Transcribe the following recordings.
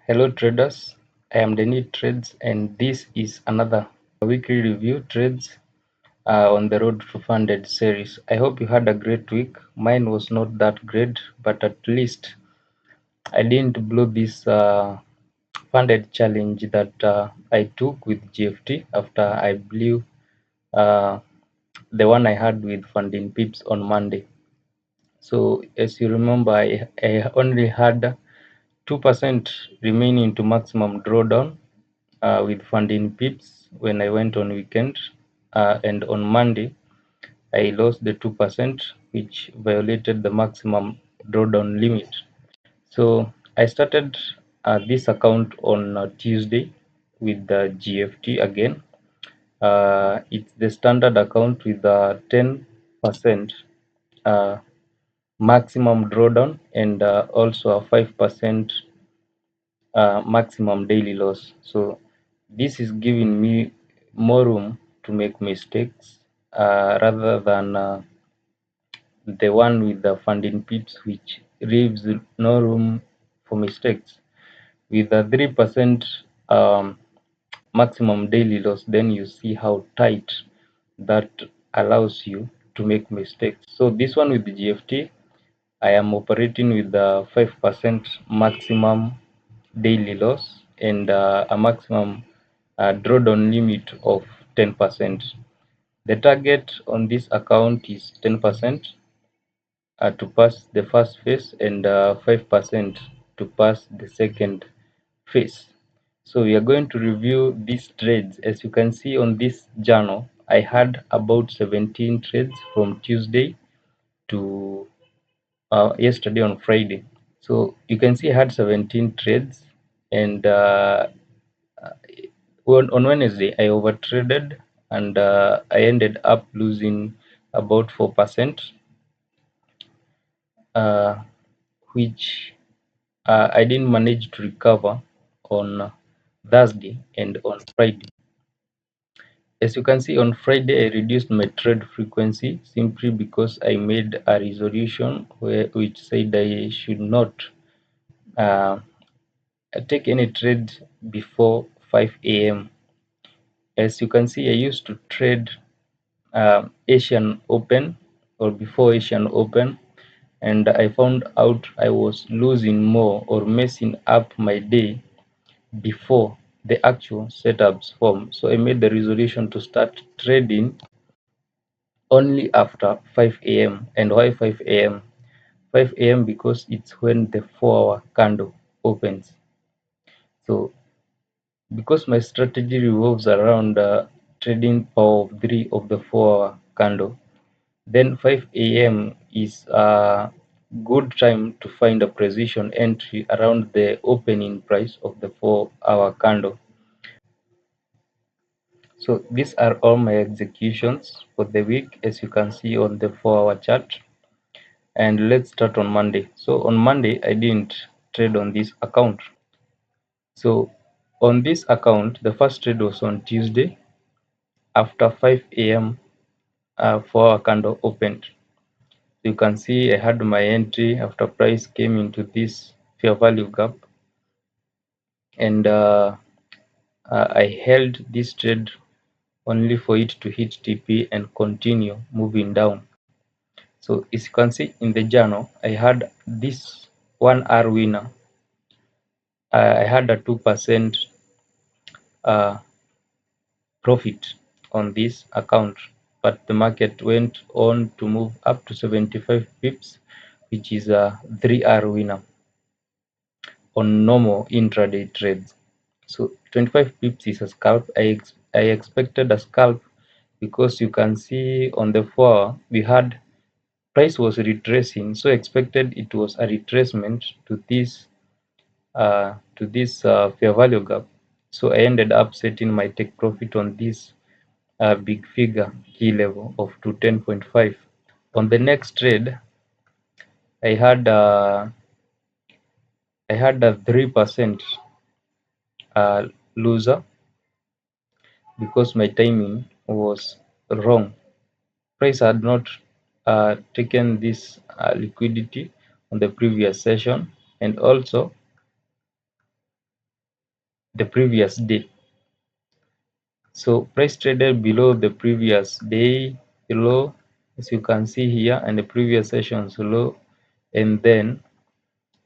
Hello traders, I am Denny Trades and this is another weekly review trades on the Road to Funded series. I hope you had a great week. Mine was not that great, but at least I didn't blow this funded challenge that I took with GFT after I blew uh, the one I had with Funding Pips on Monday. So as you remember, I only had 2% remaining to maximum drawdown with Funding Pips when I went on weekend, and on Monday I lost the 2%, which violated the maximum drawdown limit. So I started this account on Tuesday with the GFT again. It's the standard account with 10% uh, maximum drawdown and also a 5% maximum daily loss. So this is giving me more room to make mistakes rather than the one with the Funding Pips, which leaves no room for mistakes. With a 3% maximum daily loss, then you see how tight that allows you to make mistakes. So this one with the GFT, I am operating with the 5% maximum daily loss and a maximum drawdown limit of 10%. The target on this account is 10% to pass the first phase and 5% to pass the second phase. So we are going to review these trades. As you can see on this journal, I had about 17 trades from Tuesday to yesterday on Friday. So you can see I had 17 trades, and on Wednesday I overtraded and I ended up losing about 4%, uh, which I didn't manage to recover on Thursday and on Friday. As you can see, on Friday I reduced my trade frequency simply because I made a resolution which said I should not uh, take any trade before 5 a.m. As you can see, I used to trade Asian Open or before Asian Open, and I found out I was losing more or messing up my day before the actual setups form. So I made the resolution to start trading only after 5 a.m. And why 5 a.m.? 5 a.m. because it's when the 4-hour candle opens. So because my strategy revolves around trading power of 3 of the 4-hour candle, then 5 a.m. is a good time to find a precision entry around the opening price of the 4-hour candle. So these are all my executions for the week, as you can see on the 4-hour chart. And let's start on Monday. So on Monday I didn't trade on this account. So on this account, the first trade was on Tuesday after 5 a.m. 4-hour candle opened. You can see I had my entry after price came into this fair value gap, and I held this trade only for it to hit TP and continue moving down. So as you can see in the journal, I had this 1 hour winner. I had a 2% profit on this account, but the market went on to move up to 75 pips, which is a 3-hour winner on normal intraday trades. So 25 pips is a scalp. I expected a scalp because you can see on the 4-hour we had price was retracing, so expected it was a retracement to this fair value gap. So I ended up setting my take profit on this big figure key level of 210.5. On the next trade, I had a 3% loser because my timing was wrong. Price had not taken this liquidity on the previous session, and also the previous day. So price traded below the previous day low, as you can see here, and the previous session's low, and then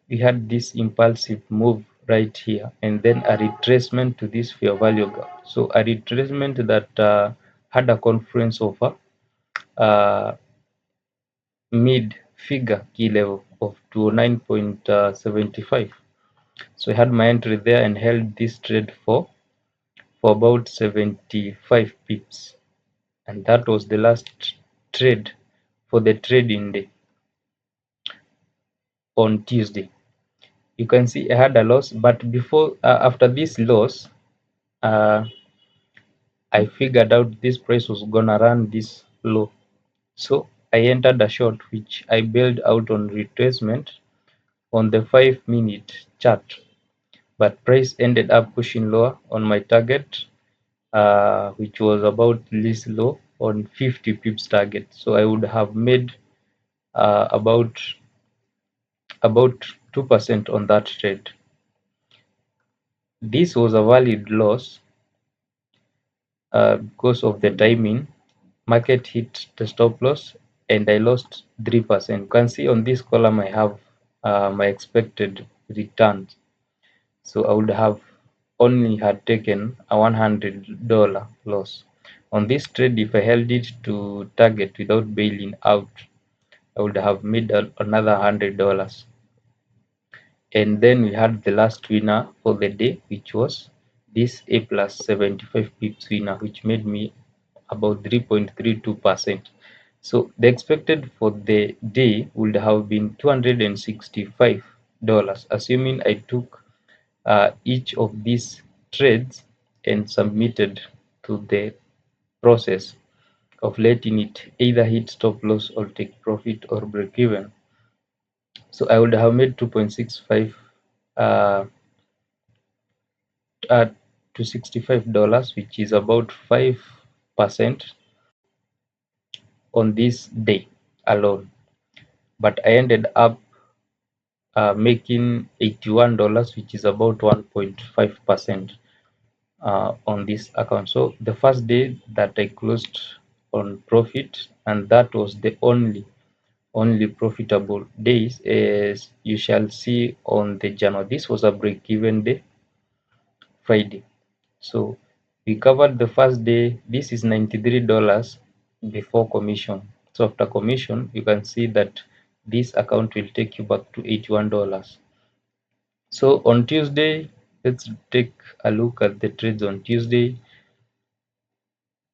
we had this impulsive move right here, and then a retracement to this fair value gap. So a retracement that had a confluence of mid figure key level of 209.75. So I had my entry there and held this trade for about 75 pips, and that was the last trade for the trading day on Tuesday. You can see I had a loss, but before after this loss, I figured out this price was gonna run this low, so I entered a short which I bailed out on retracement on the 5-minute chart, but price ended up pushing lower on my target, which was about this low on 50 pips target. So I would have made about 2% on that trade. This was a valid loss because of the timing. Market hit the stop loss and I lost 3%. You can see on this column I have my expected returns. So I would have only had taken a $100 loss. On this trade, if I held it to target without bailing out, I would have made another $100. And then we had the last winner for the day, which was this A plus 75 pips winner, which made me about 3.32%. So the expected for the day would have been $265, assuming I took each of these trades and submitted to the process of letting it either hit stop loss or take profit or break even. So I would have made 2.65 uh, to $65, which is about 5% on this day alone. But I ended up making $81, which is about 1.5% on this account. So the first day that I closed on profit, and that was the only profitable days, as you shall see on the journal. This was a break-even day, Friday. So we covered the first day. This is $93 before commission. So after commission, you can see that this account will take you back to $81. So on Tuesday, let's take a look at the trades on Tuesday.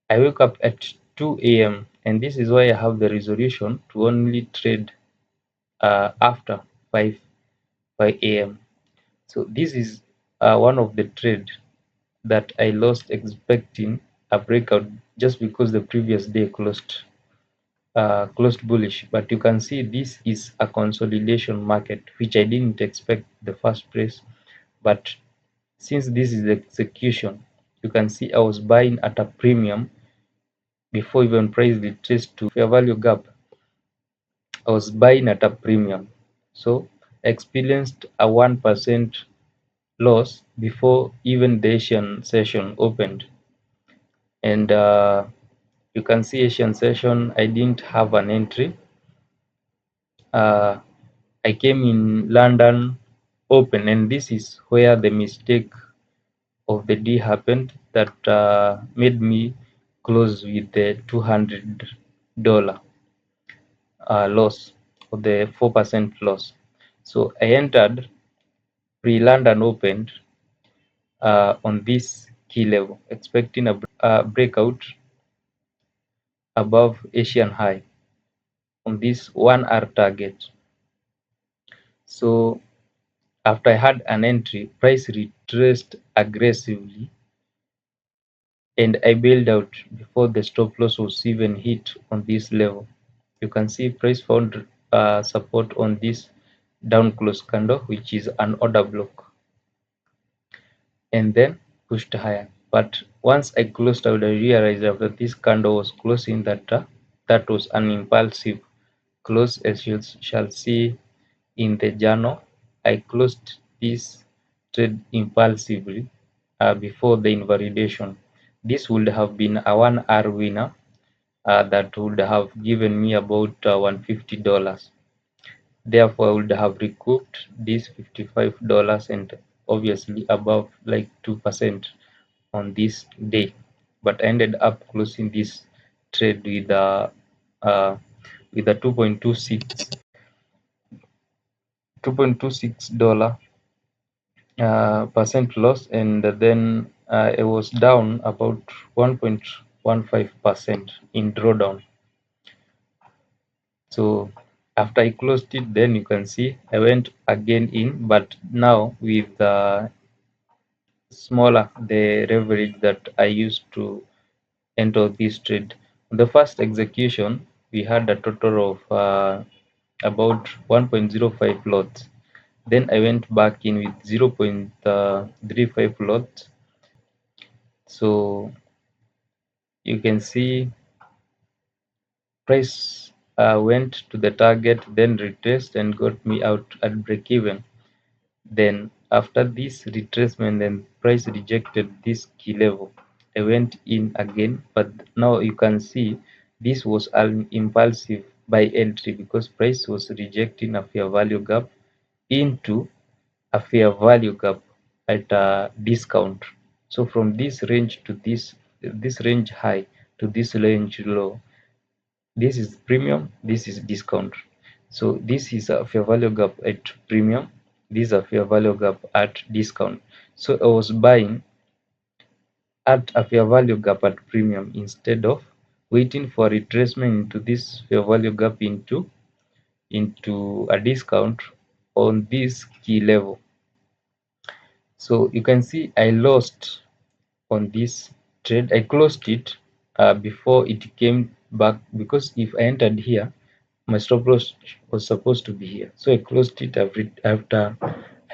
I wake up at 2 a.m. and this is why I have the resolution to only trade after 5 a.m. So this is one of the trade that I lost expecting a breakout just because the previous day closed bullish. But you can see this is a consolidation market, which I didn't expect the first place. But since this is execution, you can see I was buying at a premium before even price retraced to fair value gap. I was buying at a premium. So I experienced a 1% loss before even the Asian session opened. And you can see Asian session, I didn't have an entry. I came in London open, and this is where the mistake of the day happened that made me close with the $200 loss, or the 4% loss. So I entered pre-London opened on this key level, expecting a breakout above Asian high on this 1 hour target. So after I had an entry, price retraced aggressively and I bailed out before the stop loss was even hit on this level. You can see price found support on this down close candle, which is an order block, and then pushed higher. But once I closed out, I realized after this candle was closing that that was an impulsive close, as you shall see in the journal. I closed this trade impulsively before the invalidation. This would have been a 1 hour winner that would have given me about $150. Therefore, I would have recouped this $55 and obviously above like 2% on this day. But I ended up closing this trade uh, with a 2.26 dollar percent loss, and then it was down about 1.15% in drawdown. So after I closed it, then you can see I went again in, but now with smaller the leverage that I used to enter this trade. The first execution, we had a total of about 1.05 lots. Then I went back in with 0.35 lots. So you can see price went to the target, then retraced and got me out at break even. Then after this retracement, then price rejected this key level. I went in again, but now you can see this was an impulsive buy entry because price was rejecting a fair value gap into a fair value gap at a discount. So from this range to this range high to this range low, this is premium, this is discount. So this is a fair value gap at premium, this is a fair value gap at discount. So I was buying at a fair value gap at premium instead of waiting for retracement into this fair value gap into a discount on this key level. So you can see I lost on this trade. I closed it before it came back, because if I entered here, my stop loss was supposed to be here. So I closed it after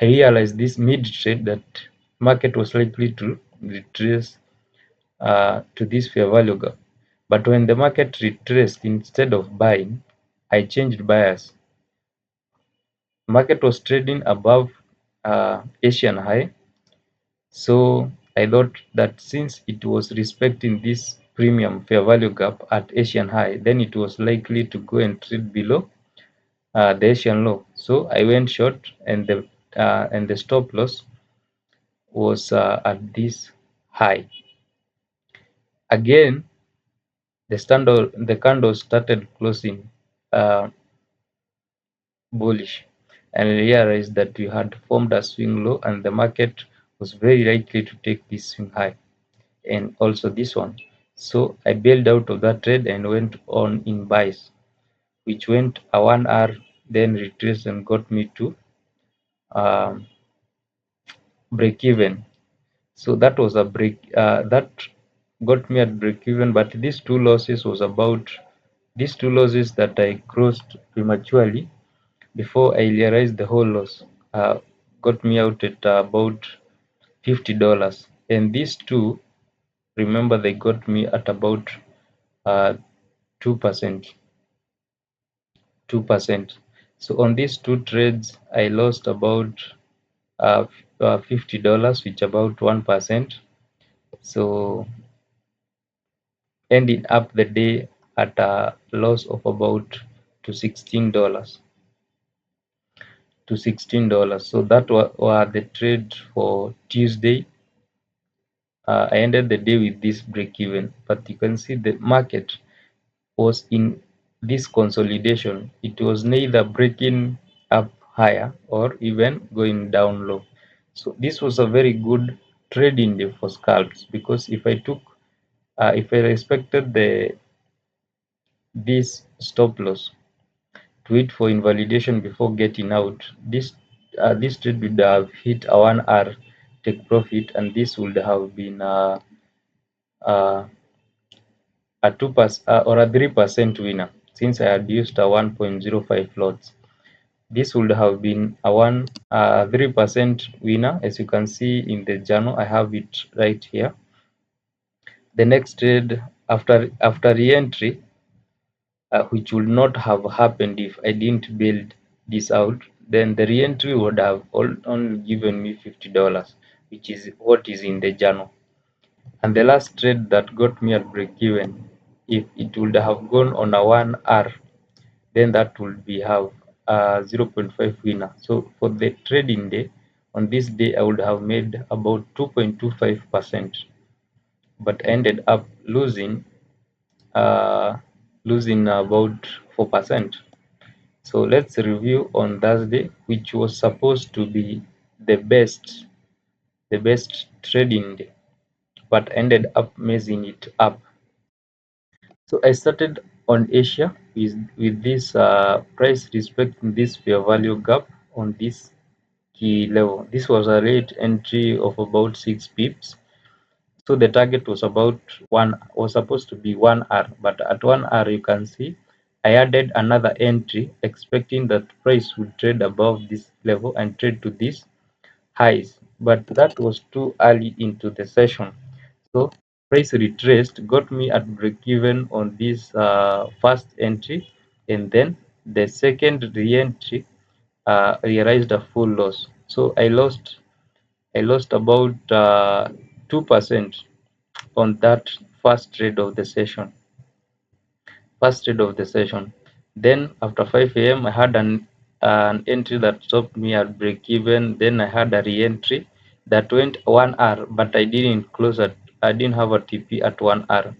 I realized this mid trade that market was likely to retrace to this fair value gap. But when the market retraced, instead of buying, I changed buyers. Market was trading above Asian high, so I thought that since it was respecting this premium fair value gap at Asian high, then it was likely to go and trade below the Asian low. So I went short, and the stop loss was at this high. Again, the candle started closing uh, bullish, and I realized that we had formed a swing low, and the market was very likely to take this swing high, and also this one. So I bailed out of that trade and went on in buys, which went a 1 hour, then retraced and got me to um, break even. So that was a break that got me at break even. But these two losses that I crossed prematurely before I realized the whole loss got me out at about $50. And these two, remember, they got me at about 2%. 2%. So on these two trades, I lost about uh, $50, which about 1%. So ending up the day at a loss of about to $16 to $16. So that were the trade for Tuesday. I ended the day with this break even, but you can see the market was in this consolidation. It was neither breaking up higher or even going down low. So this was a very good trading day for scalps, because if I respected this stop loss to wait for invalidation before getting out, this trade would have hit a 1 hour take profit, and this would have been uh, a 2% or a 3% winner, since I had used a 1.05 lots. This would have been a 3% winner. As you can see in the journal, I have it right here. The next trade after re-entry, which would not have happened if I didn't build this out, then the re-entry would have only given me $50. which is what is in the journal. And the last trade that got me at break even, if it would have gone on a 1 hour, then that would be have a 0.5 winner. So for the trading day, on this day I would have made about 2.25%, but ended up uh, losing about 4%. So let's review on Thursday, which was supposed to be the best the best trading day, but ended up messing it up. So I started on Asia with this price respecting this fair value gap on this key level. This was a rate entry of about 6 pips. So the target was supposed to be 1 hour, but at 1 hour you can see I added another entry expecting that price would trade above this level and trade to these highs, but that was too early into the session. So price retraced, got me at break even on this first entry, and then the second re-entry realized a full loss. So I lost about 2% on that first trade of the session. Then after 5 a.m. I had an entry that stopped me at break even. Then I had a re-entry that went 1 hour, but I didn't have a TP at 1 hour.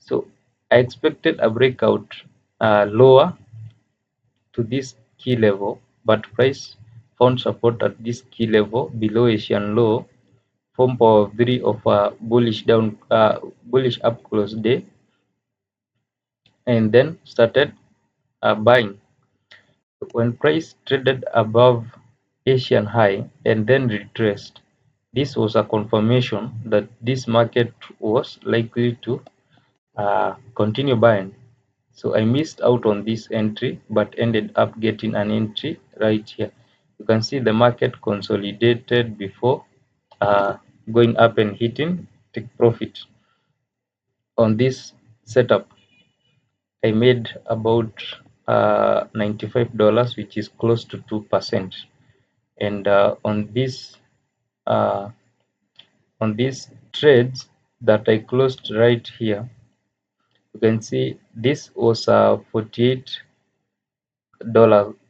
So I expected a breakout lower to this key level, but price found support at this key level below Asian low, form power 3 of a bullish up close day, and then started buying. When price traded above Asian high and then retraced, this was a confirmation that this market was likely to continue buying. So I missed out on this entry but ended up getting an entry right here. You can see the market consolidated before uh, going up and hitting take profit. On this setup, I made about $95, which is close to 2%. And uh, on these trades that I closed right here, you can see this was a $48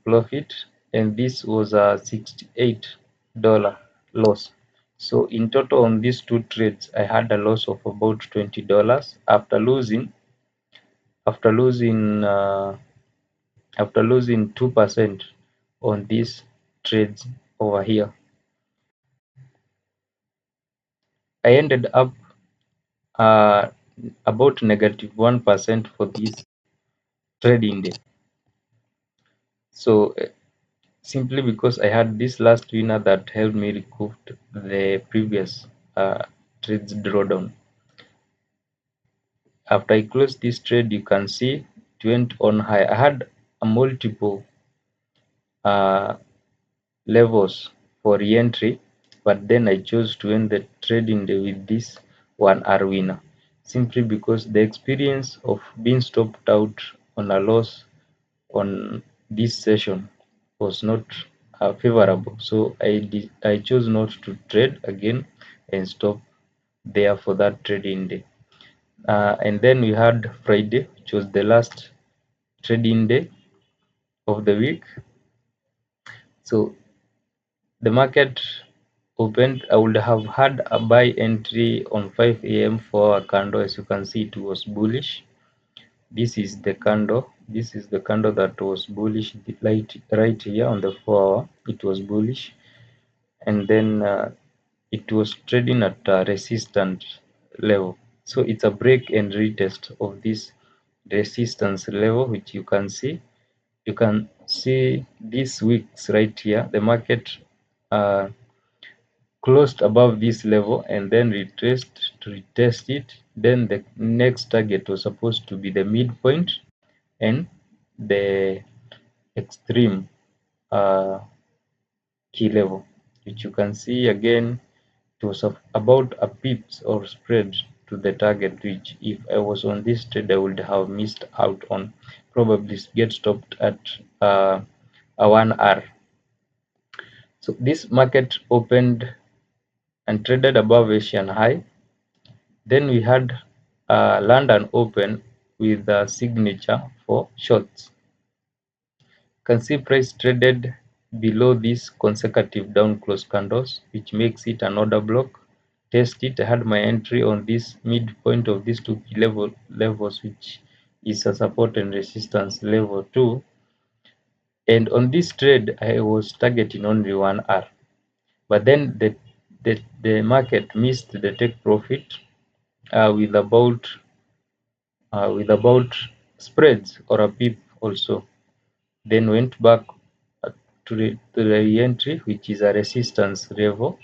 profit, and this was a $68 loss. So in total on these two trades, I had a loss of about $20 after losing after losing 2% on these trades over here. I ended up uh, about negative 1% for this trading day. So simply because I had this last winner that helped me recoup the previous trades drawdown. After I closed this trade, you can see it went on high. I had a multiple uh, levels for re-entry, but then I chose to end the trading day with this 1 hour winner, simply because the experience of being stopped out on a loss on this session was not favorable. So I chose not to trade again and stop there for that trading day. And then we had Friday, which was the last trading day of the week. So the market opened. I would have had a buy entry on 5 a.m. for a candle. As you can see, it was bullish. This is the candle. This is the candle that was bullish right here on the 4 hour. It was bullish, and then it was trading at a resistance level. So it's a break and retest of this resistance level, which you can see. You can see these weeks right here. The market uh, closed above this level and then retraced to retest it. Then the next target was supposed to be the midpoint and the extreme uh, key level, which you can see again. It was about a pips or spread to the target, which if I was on this trade I would have missed out on, probably get stopped at a 1 hour. So this market opened and traded above Asian high. Then we had London Open with a signature for shorts. You can see price traded below these consecutive down close candles, which makes it an order block. Test it. I had my entry on this midpoint of these two key levels, which is a support and resistance level 2. And on this trade, I was targeting only 1 hour. But then the market missed the take profit uh, with about with about spreads or a pip also. Then went back to the re-entry, which is a resistance level,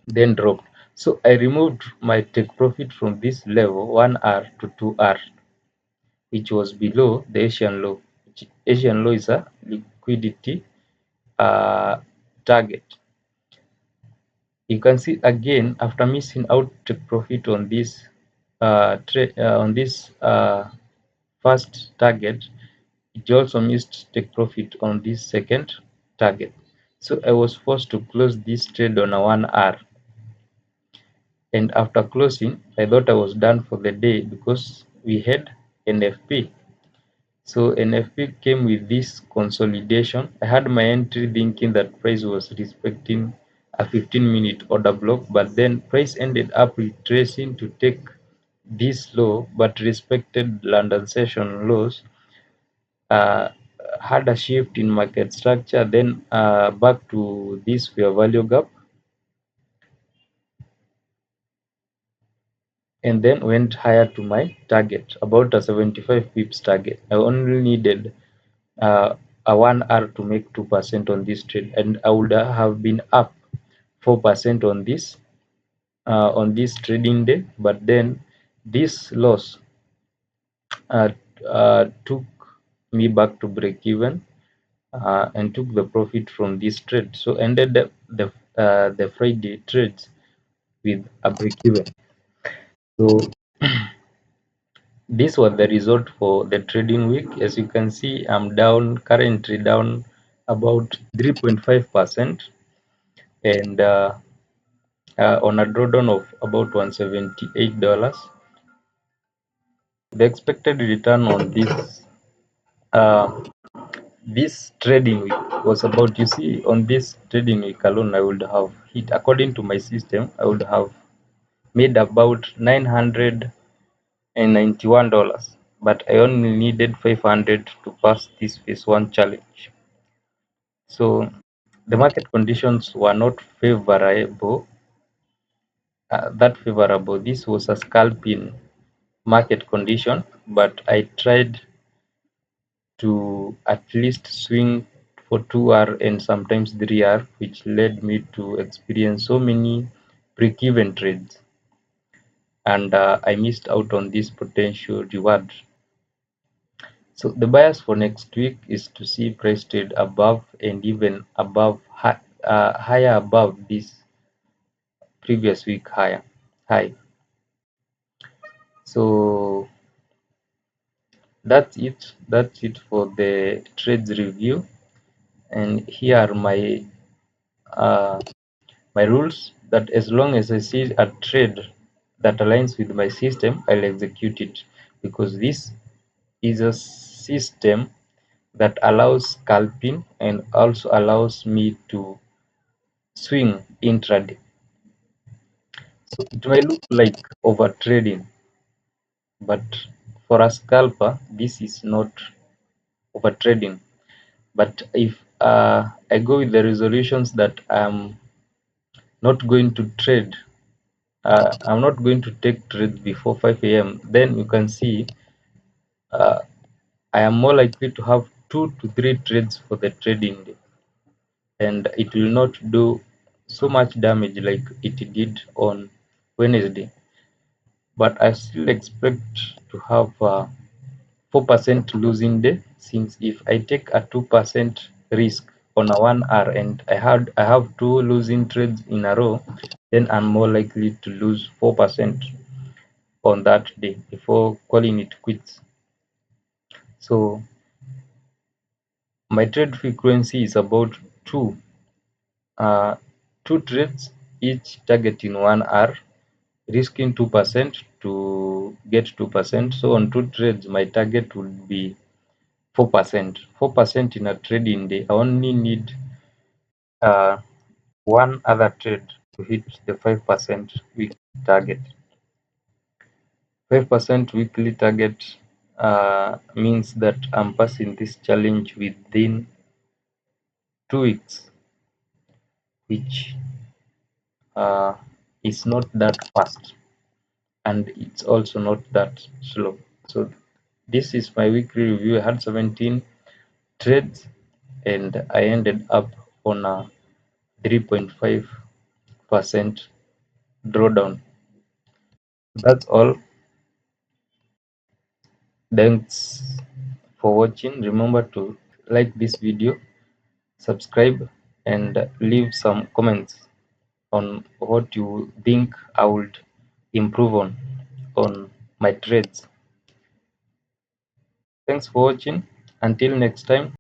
then dropped. So I removed my take profit from this level 1 hour to 2 hour, which was below the Asian low. Asian low is a liquidity target. You can see again after missing out take profit on this first target, it also missed take profit on this second target. So I was forced to close this trade on a 1 hour. And after closing, I thought I was done for the day because we had NFP. So NFP came with this consolidation. I had my entry thinking that price was respecting a 15-minute order block, but then price ended up retracing to take this low, but respected London session lows. uh, had a shift in market structure, then back to this fair value gap, and then went higher to my target, about a 75 pips target. I only needed a 1 hour to make 2% on this trade, and I would have been up 4% on this trading day. But then this loss uh, took me back to break even and took the profit from this trade. So ended the Friday trades with a break even. So this was the result for the trading week. As you can see, I'm down currently down about 3.5%, and on a drawdown of about $178. The expected return on uh, this trading week was about, you see, on this trading week alone, I would have hit, according to my system, I would have made about $991, but I only needed 500 to pass this phase one challenge. So the market conditions were not favorable, that favorable. This was a scalping market condition, but I tried to at least swing for 2 hour and sometimes 3 hour, which led me to experience so many break-even trades, and I missed out on this potential reward. So the bias for next week is to see price trade above and even above higher above this previous week high. So that's it for the trades review, and here are uh, my rules, that as long as I see a trade that aligns with my system, I'll execute it, because this is a system that allows scalping and also allows me to swing intraday. So it may look like over trading, but for a scalper, this is not over trading. But if I go with the resolutions that I'm not going to trade, I'm not going to take trades before 5 a.m., then you can see uh, I am more likely to have 2 to 3 trades for the trading day, and it will not do so much damage like it did on Wednesday. But I still expect to have 4% losing day, since if I take a 2% risk on a 1 hour and I have 2 losing trades in a row, then I'm more likely to lose 4% on that day before calling it quits. So my trade frequency is about two uh, two trades each target in 1 hour, risking 2% to get 2%. So on 2 trades, my target would be 4%. 4% in a trading day. I only need uh, one other trade to hit the 5% weekly target. 5% weekly target means that I'm passing this challenge within 2 weeks, which uh, is not that fast, and it's also not that slow. So this is my weekly review. I had 17 trades and I ended up on a 3.5% drawdown. That's all. Thanks for watching. Remember to like this video, subscribe, and leave some comments on what you think I would improve on my trades. Thanks for watching. Until next time.